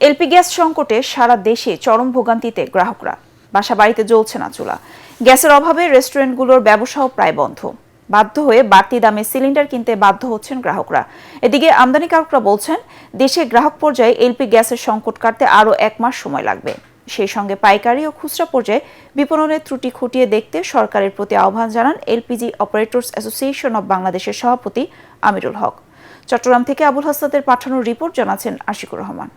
LP gas সংকটে সারা দেশে চরম ভোগান্তিতে গ্রাহকরা। বাসা বাড়িতে জ্বলছে না চুলা, গ্যাসের অভাবে রেস্টুরেন্টগুলোর ব্যবসাও প্রায় বন্ধ। বাধ্য হয়ে বাড়তি দামে সিলিন্ডার কিনতে বাধ্য হচ্ছেন গ্রাহকরা। এদিকে আমদানিকারকরা বলছেন, দেশে গ্রাহক পর্যায়ে এলপি গ্যাসের সংকট কাটতে আরও 1 মাস সময় লাগবে। সেই সঙ্গে পাইকারি ও খুচরা পর্যায়ে বিপণনের ত্রুটি খতিয়ে দেখতে সরকারের প্রতি আহ্বান জানান এলপিজি অপারেটরস অ্যাসোসিয়েশন অব বাংলাদেশের সভাপতি আমিরুল হক। চট্টগ্রাম থেকে আবুল হাসনাতের পাঠানো রিপোর্ট জানাচ্ছেন আশিকুর রহমান।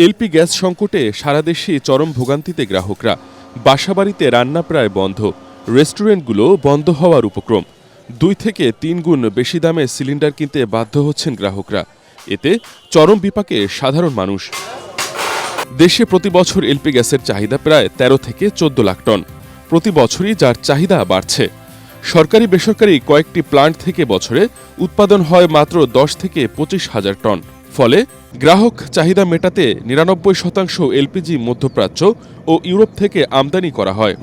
এলপি গ্যাস সংকটে সারা দেশে চরম ভোগান্তিতে গ্রাহকরা। বাসাবাড়িতে রান্না প্রায় বন্ধ, রেস্টুরেন্টগুলো বন্ধ হওয়ার উপক্রম। 2 থেকে 3 গুণ বেশি দামে সিলিন্ডার কিনতে বাধ্য হচ্ছেন গ্রাহকরা। এতে চরম বিপাকে সাধারণ মানুষ। দেশে প্রতি বছর এলপি গ্যাসের চাহিদা প্রায় 13 থেকে 14 লাখ টন। প্রতি বছরই যার চাহিদা বাড়ছে। সরকারি বেসরকারি কয়েকটি প্লান্ট থেকে বছরে উৎপাদন হয় মাত্র 10 থেকে 25 হাজার টন। ফলে গ্রাহক চাহিদা মেটাতে 99% এলপিজি মধ্যপ্রাচ্য ও ইউরোপ থেকে আমদানি করা হয়।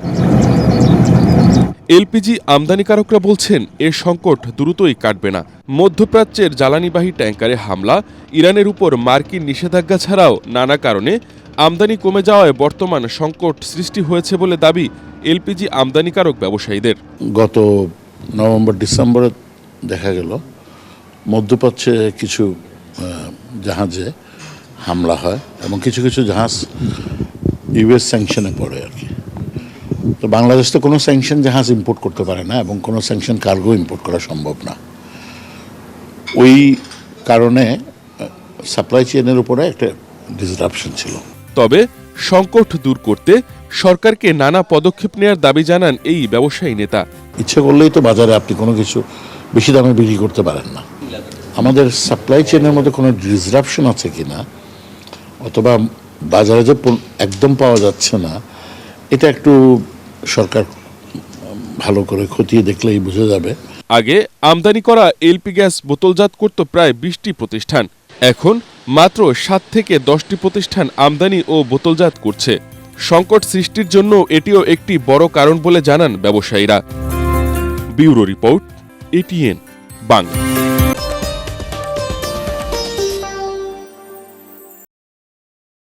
এলপিজি আমদানিকারকরা বলছেন, এর সংকট দ্রুতই কাটবে না। মধ্যপ্রাচ্যের জ্বালানিবাহী ট্যাঙ্কারে হামলা, ইরানের উপর মার্কিন নিষেধাজ্ঞা ছাড়াও নানা কারণে আমদানি কমে যাওয়ায় বর্তমান সংকট সৃষ্টি হয়েছে বলে দাবি এলপিজি আমদানিকারক ব্যবসায়ীদের। গত নভেম্বর ডিসেম্বরে দেখা গেল মধ্যপ্রাচ্যে কিছু জাহাজে হামলা হয় এবং কিছু কিছু জাহাজ ইউএস স্যাংশনে পড়ে আর কি। তো বাংলাদেশ তো কোনো স্যাংশন জাহাজ ইম্পোর্ট করতে পারে না এবং কোনো স্যাংশন কার্গো ইম্পোর্ট করা সম্ভব না। ওই কারণে সাপ্লাই চেইনের উপরে একটা ডিসরাপশন ছিল। তবে সংকট দূর করতে সরকারকে নানা পদক্ষেপ নেওয়ার দাবি জানান এই ব্যবসায়ী নেতা। ইচ্ছে করলেই তো বাজারে আপনি কোনো কিছু বেশি দামে বিক্রি করতে পারেন না। আমাদের সাপ্লাই চেইনের মধ্যে কোনো ডিসরাপশন আছে কিনা, অথবা বাজারে যে একদম পাওয়া যাচ্ছে না, এটা একটু সরকার ভালো করে খতিয়ে দেখলেই বোঝা যাবে। আগে আমদানি করা এলপি গ্যাস বোতলজাত করত প্রায় 20টি প্রতিষ্ঠান। এখন মাত্র 7 থেকে 10টি প্রতিষ্ঠান আমদানি ও বোতলজাত করছে। সংকট সৃষ্টির জন্য এটিও একটি বড় কারণ বলে জানান ব্যবসায়ীরা। Bureau report, ATN Bangla.